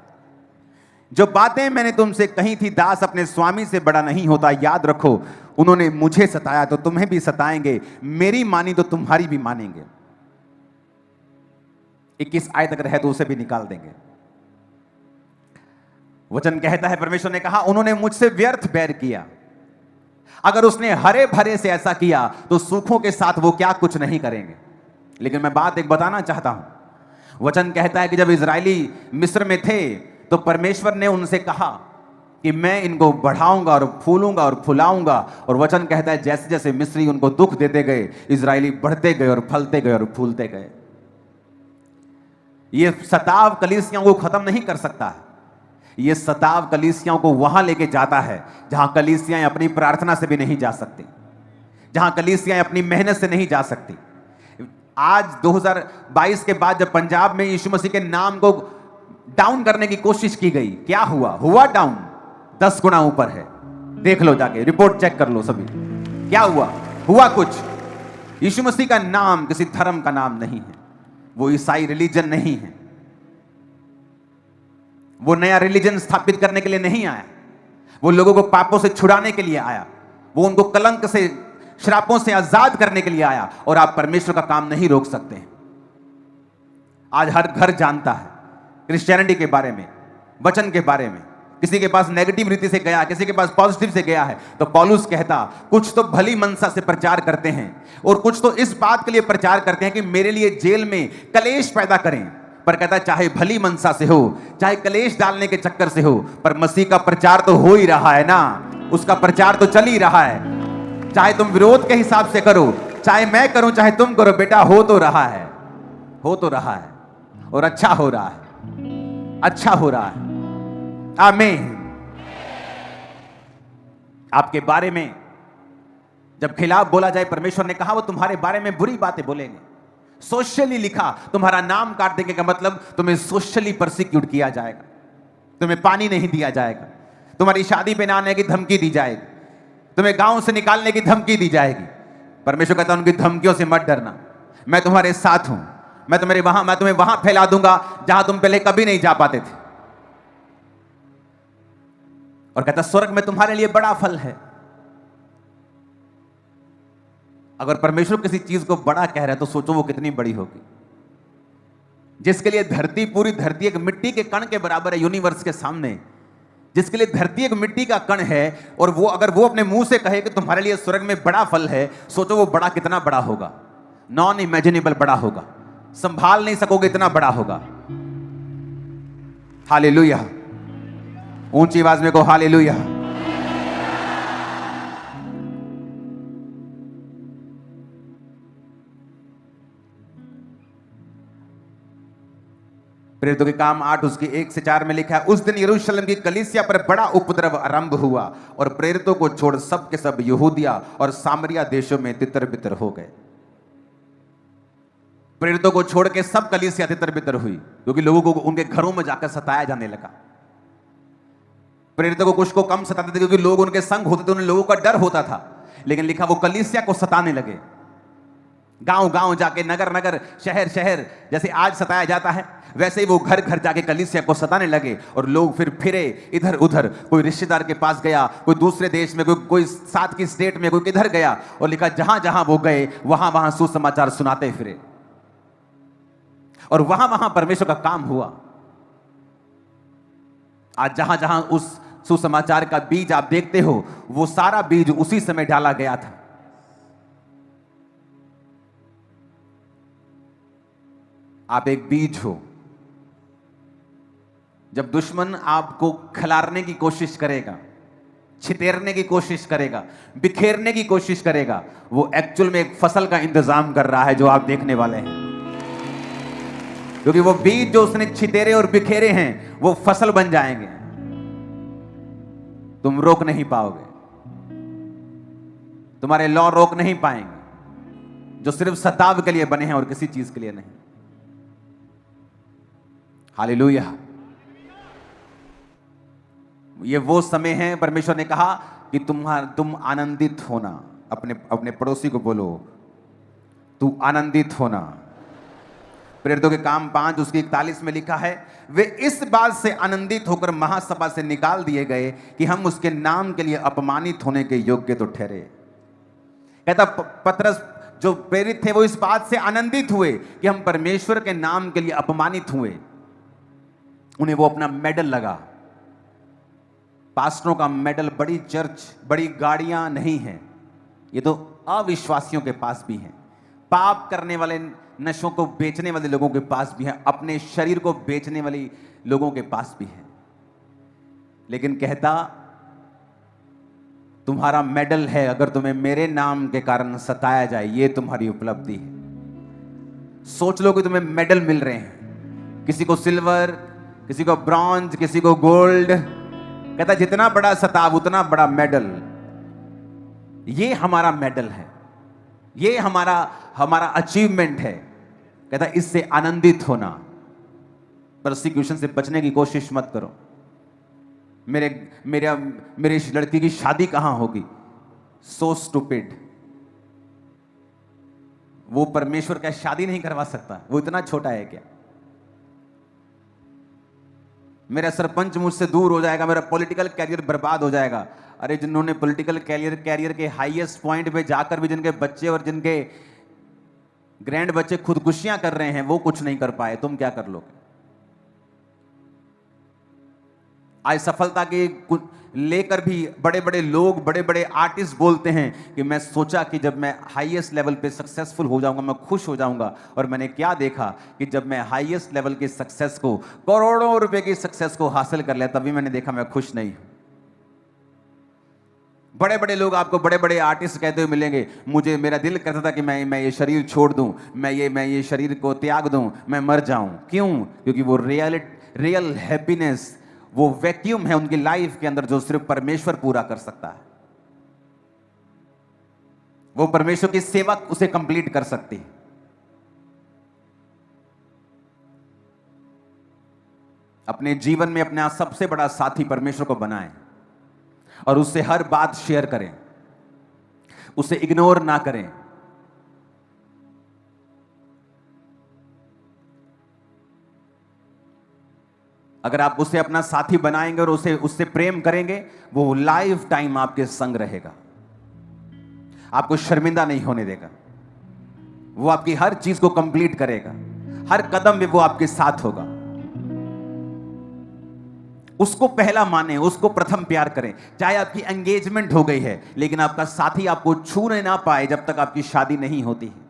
जो बातें मैंने तुमसे कही थी, दास अपने स्वामी से बड़ा नहीं होता, याद रखो उन्होंने मुझे सताया तो तुम्हें भी सताएंगे, मेरी मानी तो तुम्हारी भी मानेंगे। 21 आयत अगर है तो उसे भी निकाल देंगे। वचन कहता है परमेश्वर ने कहा उन्होंने मुझसे व्यर्थ बैर किया। अगर उसने हरे भरे से ऐसा किया तो सूखों के साथ वो क्या कुछ नहीं करेंगे। लेकिन मैं बात एक बताना चाहता हूं। वचन कहता है कि जब इजरायली मिस्र में थे तो परमेश्वर ने उनसे कहा कि मैं इनको बढ़ाऊंगा और फूलूंगा और फुलाऊंगा, और वचन कहता है जैसे जैसे मिस्री उनको दुख देते गए, इजरायली बढ़ते गए और फलते गए और फूलते गए। ये सताव कलीसियाओं को खत्म नहीं कर सकता है। ये सताव कलीसियाओं को वहां लेके जाता है जहां कलीसियाएं अपनी प्रार्थना से भी नहीं जा सकती, जहां कलीसियाएं अपनी मेहनत से नहीं जा सकती। आज 2022 के बाद जब पंजाब में यीशु मसीह के नाम को डाउन करने की कोशिश की गई, क्या हुआ? हुआ डाउन 10 गुना ऊपर है। देख लो जाके, रिपोर्ट चेक कर लो सभी, क्या हुआ? हुआ कुछ। यीशु मसीह का नाम किसी धर्म का नाम नहीं है, वो ईसाई रिलीजन नहीं है, वो नया रिलीजन स्थापित करने के लिए नहीं आया, वो लोगों को पापों से छुड़ाने के लिए आया, वो उनको कलंक से, श्रापों से आजाद करने के लिए आया। और आप परमेश्वर का काम नहीं रोक सकते। आज हर घर जानता है क्रिश्चियनिटी के बारे में, वचन के बारे में। किसी के पास नेगेटिव रीति से गया, किसी के पास पॉजिटिव से गया है, तो पौलुस कहता कुछ तो भली मनसा से प्रचार करते हैं और कुछ तो इस बात के लिए प्रचार करते हैं कि मेरे लिए जेल में कलेश पैदा करें। पर कहता चाहे भली मनसा से हो, चाहे कलेश डालने के चक्कर से हो, पर मसीह का प्रचार तो हो ही रहा है ना, उसका प्रचार तो चल ही रहा है। चाहे तुम विरोध के हिसाब से करो, चाहे मैं करूं, चाहे तुम करो, बेटा हो तो रहा है, हो तो रहा है, और अच्छा हो रहा है, अच्छा हो रहा है। आमीन। आपके बारे में जब खिलाफ बोला जाए, परमेश्वर ने कहा वो तुम्हारे बारे में बुरी बातें बोलेंगे। सोशली लिखा, तुम्हारा नाम काट देंगे का मतलब तुम्हें सोशली परसिक्यूट किया जाएगा, तुम्हें पानी नहीं दिया जाएगा, तुम्हारी शादी पे ना आने की धमकी दी जाएगी, तुम्हें गांव से निकालने की धमकी दी जाएगी। परमेश्वर कहता है उनकी धमकियों से मत डरना, मैं तुम्हारे साथ हूं, मैं तुम्हें वहां फैला दूंगा जहां तुम पहले कभी नहीं जा पाते थे। और कहता स्वर्ग में तुम्हारे लिए बड़ा फल है। अगर परमेश्वर किसी चीज को बड़ा कह रहा है तो सोचो वो कितनी बड़ी होगी। जिसके लिए धरती, पूरी धरती एक मिट्टी के कण के बराबर है यूनिवर्स के सामने, जिसके लिए धरती एक मिट्टी का कण है, और वो अगर वो अपने मुंह से कहे कि तुम्हारे लिए स्वर्ग में बड़ा फल है, सोचो वो बड़ा कितना बड़ा होगा। नॉन इमेजिनेबल बड़ा होगा, संभाल नहीं सकोगे इतना बड़ा होगा। हालेलुया, ऊंची आवाज में को हालेलुया। प्रेरितों के काम 8 उसकी 1 से 4 में लिखा है, उस दिन यरूशलेम की कलीसिया पर बड़ा उपद्रव आरंभ हुआ और प्रेरितों को छोड़ सब के सब यहूदिया और सामरिया देशों में तितर बितर हो गए। प्रेरितों को छोड़ के सब कलीसिया तितर बितर हुई, क्योंकि लोगों को उनके घरों में जाकर सताया जाने लगा। प्रेरितों को कुछ को कम सताते थे क्योंकि लोग उनके संग होते थे, उन लोगों का डर होता था, लेकिन लिखा वो कलीसिया को सताने लगे। गांव गांव जाके, नगर नगर, शहर शहर, जैसे आज सताया जाता है वैसे ही वो घर घर जाके कलीसिया को सताने लगे। और लोग फिर फिरे इधर उधर, कोई रिश्तेदार के पास गया, कोई दूसरे देश में, कोई साथ की स्टेट में, कोई किधर गया, और लिखा जहां जहां वो गए वहां वहां सुसमाचार सुनाते फिरे, और वहां वहां परमेश्वर का काम हुआ। आज जहां जहां उस सुसमाचार का बीज आप देखते हो, वो सारा बीज उसी समय डाला गया था। आप एक बीज हो। जब दुश्मन आपको खिलारने की कोशिश करेगा, छितेरने की कोशिश करेगा, बिखेरने की कोशिश करेगा, वो एक्चुअल में एक फसल का इंतजाम कर रहा है जो आप देखने वाले हैं। क्योंकि वो बीज जो उसने छितेरे और बिखेरे हैं वो फसल बन जाएंगे, तुम रोक नहीं पाओगे, तुम्हारे लॉ रोक नहीं पाएंगे, जो सिर्फ सताव के लिए बने हैं और किसी चीज के लिए नहीं। हालेलुया। ये वो समय है, परमेश्वर ने कहा कि तुम आनंदित होना। अपने अपने पड़ोसी को बोलो, तू आनंदित होना। प्रेरितों के काम 5 उसकी 41 में लिखा है, वे इस बात से आनंदित होकर महासभा से निकाल दिए गए कि हम उसके नाम के लिए अपमानित होने के योग्य तो ठहरे। कहता पतरस जो प्रेरित थे वो इस बात से आनंदित हुए कि हम परमेश्वर के नाम के लिए अपमानित हुए। उन्हें वो अपना मेडल लगा। पास्टरों का मेडल बड़ी चर्च, बड़ी गाड़ियां नहीं है, ये तो अविश्वासियों के पास भी है, पाप करने वाले, नशों को बेचने वाले लोगों के पास भी है, अपने शरीर को बेचने वाली लोगों के पास भी है। लेकिन कहता तुम्हारा मेडल है, अगर तुम्हें मेरे नाम के कारण सताया जाए, ये तुम्हारी उपलब्धि है। सोच लो कि तुम्हें मेडल मिल रहे हैं, किसी को सिल्वर, किसी को ब्रॉन्ज, किसी को गोल्ड। कहता जितना बड़ा सताव उतना बड़ा मेडल। ये हमारा मेडल है, ये हमारा अचीवमेंट है। कहता इससे आनंदित होना। परसिक्यूशन से बचने की कोशिश मत करो। मेरे इस लड़की की शादी कहां होगी? So stupid. वो परमेश्वर क्या शादी नहीं करवा सकता? वो इतना छोटा है क्या? मेरा सरपंच मुझसे दूर हो जाएगा, मेरा पॉलिटिकल कैरियर बर्बाद हो जाएगा। अरे जिन्होंने पॉलिटिकल कैरियर के हाईएस्ट पॉइंट पे जाकर भी जिनके बच्चे और जिनके ग्रैंड बच्चे खुदकुशियां कर रहे हैं, वो कुछ नहीं कर पाए, तुम क्या कर लोगे? आज सफलता के लेकर भी बड़े बड़े लोग, बड़े बड़े आर्टिस्ट बोलते हैं कि मैं सोचा कि जब मैं हाईएस्ट लेवल पे सक्सेसफुल हो जाऊंगा मैं खुश हो जाऊंगा। और मैंने क्या देखा कि जब मैं हाईएस्ट लेवल की सक्सेस को, करोड़ों रुपए की सक्सेस को हासिल कर लिया, तभी मैंने देखा मैं खुश नहीं हूं। बड़े बड़े लोग आपको, बड़े बड़े आर्टिस्ट कहते हुए मिलेंगे, मुझे मेरा दिल करता था कि मैं ये शरीर छोड़ दूं, मैं ये शरीर को त्याग दूं, मैं मर जाऊं। क्यों? क्योंकि वो रियल हैप्पीनेस, वो वैक्यूम है उनकी लाइफ के अंदर जो सिर्फ परमेश्वर पूरा कर सकता है। वो परमेश्वर की सेवा उसे कंप्लीट कर सकती है। अपने जीवन में अपना सबसे बड़ा साथी परमेश्वर को बनाएं और उससे हर बात शेयर करें, उसे इग्नोर ना करें। अगर आप उसे अपना साथी बनाएंगे और उसे उससे प्रेम करेंगे, वो लाइफ टाइम आपके संग रहेगा, आपको शर्मिंदा नहीं होने देगा, वो आपकी हर चीज को कंप्लीट करेगा, हर कदम में वो आपके साथ होगा। उसको पहला माने, उसको प्रथम प्यार करें। चाहे आपकी एंगेजमेंट हो गई है, लेकिन आपका साथी आपको छूने ना पाए जब तक आपकी शादी नहीं होती है,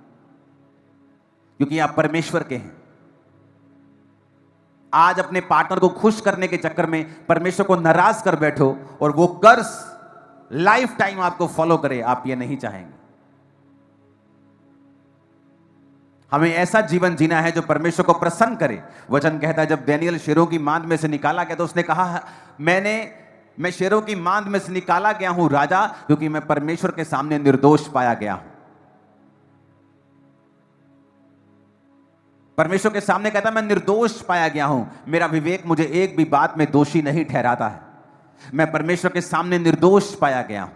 क्योंकि आप परमेश्वर के हैं। आज अपने पार्टनर को खुश करने के चक्कर में परमेश्वर को नाराज कर बैठो और वो कर्स लाइफ टाइम आपको फॉलो करे, आप ये नहीं चाहेंगे। हमें ऐसा जीवन जीना है जो परमेश्वर को प्रसन्न करे। वचन कहता है जब दानियेल शेरों की मांद में से निकाला गया तो उसने कहा, मैं शेरों की मांद में से निकाला गया हूं राजा, क्योंकि मैं परमेश्वर के सामने निर्दोष पाया गया हूं। परमेश्वर के सामने कहता मैं निर्दोष पाया गया हूं, मेरा विवेक मुझे एक भी बात में दोषी नहीं ठहराता है, मैं परमेश्वर के सामने निर्दोष पाया गया हूं।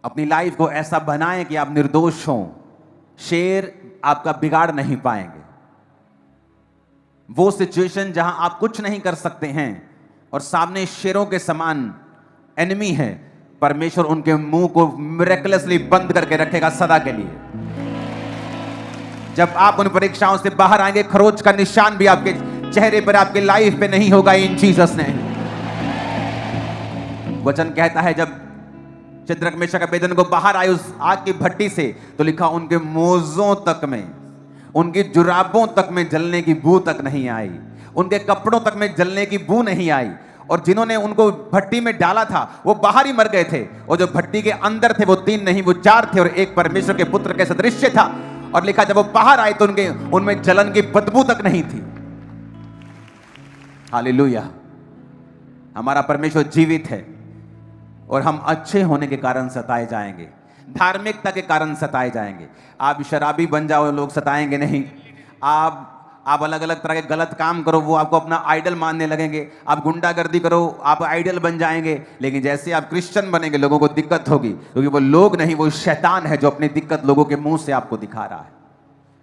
अपनी लाइफ को ऐसा बनाएं कि आप निर्दोष हों, शेर आपका बिगाड़ नहीं पाएंगे। वो सिचुएशन जहां आप कुछ नहीं कर सकते हैं और सामने शेरों के समान एनिमी है, परमेश्वर उनके मुंह को मिरेकलसली बंद करके रखेगा सदा के लिए। जब आप उन परीक्षाओं से बाहर आएंगे, खरोच का निशान भी आपके चेहरे पर, आपके लाइफ पे नहीं होगा इन जीसस ने। वचन कहता है जब शद्रक मेशक अबेदनगो बाहर आए उस आग की भट्टी से, तो लिखा उनके मोजों तक में, उनकी जुराबों तक में जलने की बू तक नहीं आई, उनके कपड़ों तक में जलने की बू नहीं आई। और जिन्होंने उनको भट्टी में डाला था वो बाहर ही मर गए थे, और जो भट्टी के अंदर थे वो 3 नहीं वो 4 थे, और एक परमेश्वर के पुत्र के सदृश्य था। और लिखा जब वो बाहर आए तो उनमें जलन की बदबू तक नहीं थी। हालेलुया। हमारा परमेश्वर जीवित है और हम अच्छे होने के कारण सताए जाएंगे, धार्मिकता के कारण सताए जाएंगे। आप शराबी बन जाओ, लोग सताएंगे नहीं। आप अलग अलग तरह के गलत काम करो, वो आपको अपना आइडल मानने लगेंगे। आप गुंडागर्दी करो, आप आइडल बन जाएंगे। लेकिन जैसे आप क्रिश्चियन बनेंगे, लोगों को दिक्कत होगी, क्योंकि वो लोग नहीं, वो शैतान है जो अपनी दिक्कत लोगों के मुंह से आपको दिखा रहा है।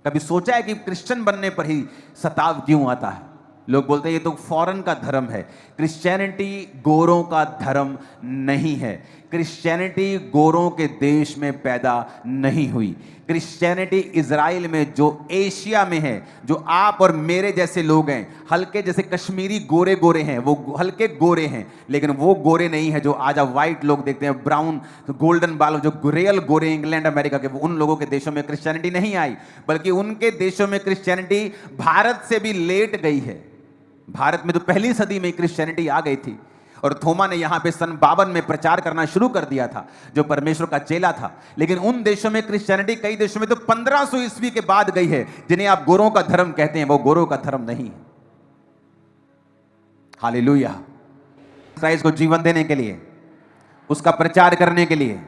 कभी सोचा है कि क्रिश्चियन बनने पर ही सताव क्यों आता है? लोग बोलते हैं ये तो फॉरेन का धर्म है। क्रिश्चियनिटी गोरों का धर्म नहीं है। क्रिश्चियनिटी गोरों के देश में पैदा नहीं हुई। क्रिश्चियनिटी इजराइल में, जो एशिया में है, जो आप और मेरे जैसे लोग हैं, हल्के जैसे कश्मीरी गोरे गोरे हैं, वो हल्के गोरे हैं, लेकिन वो गोरे नहीं है जो आज आप व्हाइट लोग देखते हैं, ब्राउन गोल्डन बाल, जो रियल गोरे इंग्लैंड अमेरिका के, वो उन लोगों के देशों में क्रिश्चियनिटी नहीं आई, बल्कि उनके देशों में क्रिश्चियनिटी भारत से भी लेट गई है। भारत में तो पहली सदी में क्रिश्चियनिटी आ गई थी, और थोमा ने यहां पे सन 52 में प्रचार करना शुरू कर दिया था, जो परमेश्वर का चेला था। लेकिन उन देशों में क्रिश्चियनिटी, कई देशों में तो 1500 ईस्वी के बाद गई है। जिन्हें आप गोरों का धर्म कहते हैं, वो गोरों का धर्म नहीं है। हालेलुया। क्राइस्ट को जीवन देने के लिए, उसका प्रचार करने के लिए,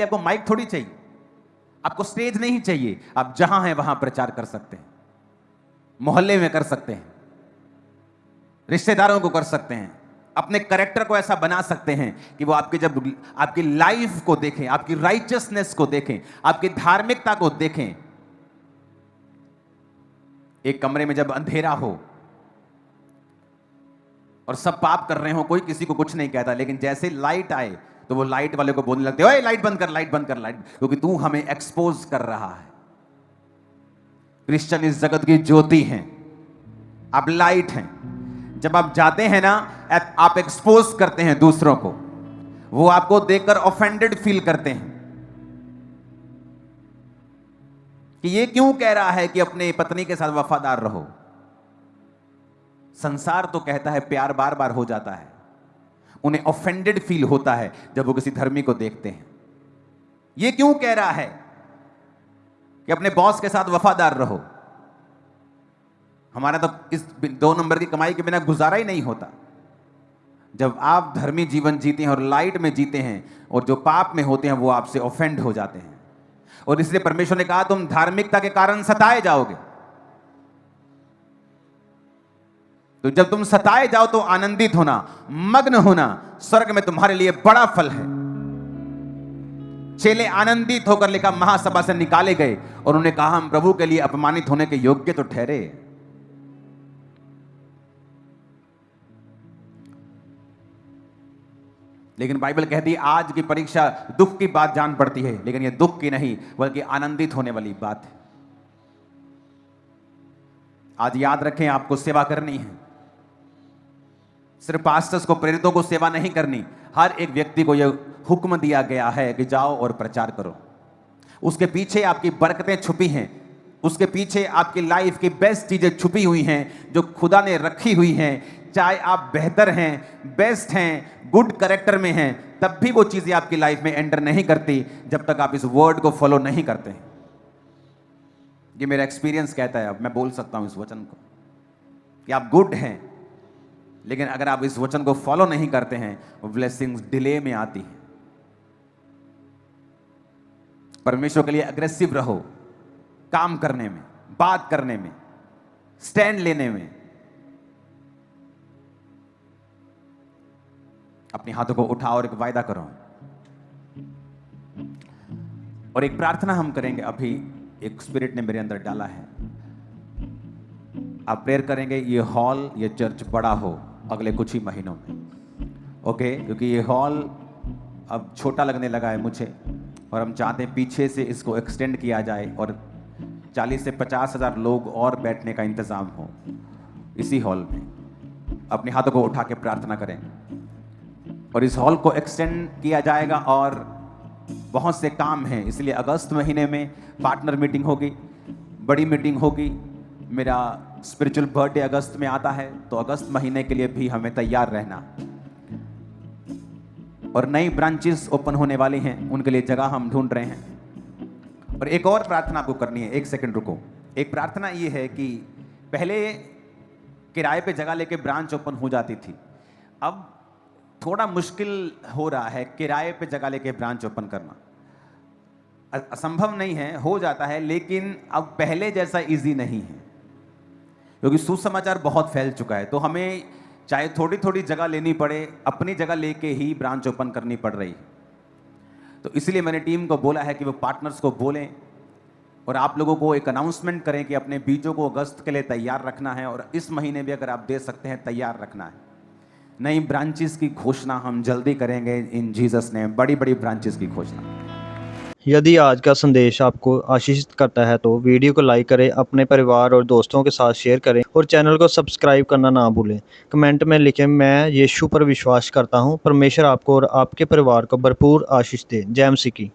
आपको माइक थोड़ी चाहिए, आपको स्टेज नहीं चाहिए। आप जहां हैं वहां प्रचार कर सकते हैं, मोहल्ले में कर सकते हैं, रिश्तेदारों को कर सकते हैं, अपने कैरेक्टर को ऐसा बना सकते हैं कि वो जब आपकी लाइफ को देखें, आपकी राइचियसनेस को देखें, आपकी धार्मिकता को देखें। एक कमरे में जब अंधेरा हो और सब पाप कर रहे हो, कोई किसी को कुछ नहीं कहता, लेकिन जैसे लाइट आए तो वो लाइट वाले को बोलने लगते, ओए लाइट बंद कर, लाइट बंद कर, लाइट, क्योंकि तू हमें एक्सपोज कर रहा है। क्रिश्चियन इस जगत की ज्योति हैं, आप लाइट हैं। जब आप जाते हैं ना, आप एक्सपोज करते हैं दूसरों को, वो आपको देखकर ऑफेंडेड फील करते हैं कि ये क्यों कह रहा है कि अपने पत्नी के साथ वफादार रहो। संसार तो कहता है प्यार बार बार हो जाता है, उन्हें ऑफेंडेड फील होता है जब वो किसी धर्मी को देखते हैं। ये क्यों कह रहा है कि अपने बॉस के साथ वफादार रहो। हमारा तो इस 2 नंबर की कमाई के बिना गुजारा ही नहीं होता। जब आप धर्मी जीवन जीते हैं और लाइट में जीते हैं, और जो पाप में होते हैं वो आपसे ऑफेंड हो जाते हैं, और इसलिए परमेश्वर ने कहा तुम धार्मिकता के कारण सताए जाओगे। तो जब तुम सताए जाओ तो आनंदित होना, मग्न होना, स्वर्ग में तुम्हारे लिए बड़ा फल है। चेले आनंदित होकर लिखा महासभा से निकाले गए और उन्होंने कहा हम प्रभु के लिए अपमानित होने के योग्य तो ठहरे। लेकिन बाइबल कहती है आज की परीक्षा दुख की बात जान पड़ती है, लेकिन यह दुख की नहीं बल्कि आनंदित होने वाली बात है। आज याद रखें, आपको सेवा करनी है। सिर्फ पास्टर्स को, प्रेरितों को सेवा नहीं करनी, हर एक व्यक्ति को यह हुक्म दिया गया है कि जाओ और प्रचार करो। उसके पीछे आपकी बरकतें छुपी हैं, उसके पीछे आपकी लाइफ की बेस्ट चीजें छुपी हुई हैं जो खुदा ने रखी हुई हैं। चाहे आप बेहतर हैं, बेस्ट हैं, गुड कैरेक्टर में हैं, तब भी वो चीजें आपकी लाइफ में एंटर नहीं करती जब तक आप इस वर्ड को फॉलो नहीं करते। ये मेरा एक्सपीरियंस कहता है, अब मैं बोल सकता हूं इस वचन को कि आप गुड हैं, लेकिन अगर आप इस वचन को फॉलो नहीं करते हैं, वो ब्लेसिंग्स डिले में आती है। परमेश्वर के लिए अग्रेसिव रहो, काम करने में, बात करने में, स्टैंड लेने में। अपने हाथों को उठाओ और एक वायदा करो और एक प्रार्थना हम करेंगे। अभी एक स्पिरिट ने मेरे अंदर डाला है, आप प्रेयर करेंगे ये हॉल, ये चर्च बड़ा हो अगले कुछ ही महीनों में। ओके, क्योंकि ये हॉल अब छोटा लगने लगा है मुझे, और हम चाहते हैं पीछे से इसको एक्सटेंड किया जाए और 40 से 50 हज़ार लोग और बैठने का इंतजाम हो इसी हॉल में। अपने हाथों को उठा के प्रार्थना करें और इस हॉल को एक्सटेंड किया जाएगा। और बहुत से काम हैं, इसलिए अगस्त महीने में पार्टनर मीटिंग होगी, बड़ी मीटिंग होगी। मेरा स्पिरिचुअल बर्थडे अगस्त में आता है, तो अगस्त महीने के लिए भी हमें तैयार रहना। और नई ब्रांचेस ओपन होने वाली हैं, उनके लिए जगह हम ढूंढ रहे हैं। और एक और प्रार्थना आपको करनी है, एक सेकंड रुको। एक प्रार्थना ये है कि पहले किराए पे जगह लेके ब्रांच ओपन हो जाती थी, अब थोड़ा मुश्किल हो रहा है किराए पे जगह लेके ब्रांच ओपन करना। असंभव नहीं है, हो जाता है, लेकिन अब पहले जैसा इजी नहीं है, क्योंकि सुसमाचार बहुत फैल चुका है। तो हमें चाहे थोड़ी थोड़ी जगह लेनी पड़े, अपनी जगह लेके ही ब्रांच ओपन करनी पड़ रही है। तो इसलिए मैंने टीम को बोला है कि वो पार्टनर्स को बोलें और आप लोगों को एक अनाउंसमेंट करें कि अपने बीजों को अगस्त के लिए तैयार रखना है, और इस महीने भी अगर आप दे सकते हैं तैयार रखना है। नई ब्रांचेस की घोषणा हम जल्दी करेंगे इन जीसस नेम, बड़ी बड़ी ब्रांचेस की घोषणा। यदि आज का संदेश आपको आशीषित करता है तो वीडियो को लाइक करें, अपने परिवार और दोस्तों के साथ शेयर करें और चैनल को सब्सक्राइब करना ना भूलें। कमेंट में लिखें, मैं यीशु पर विश्वास करता हूँ। परमेश्वर आपको और आपके परिवार को भरपूर आशीष दे। जय मसीह की।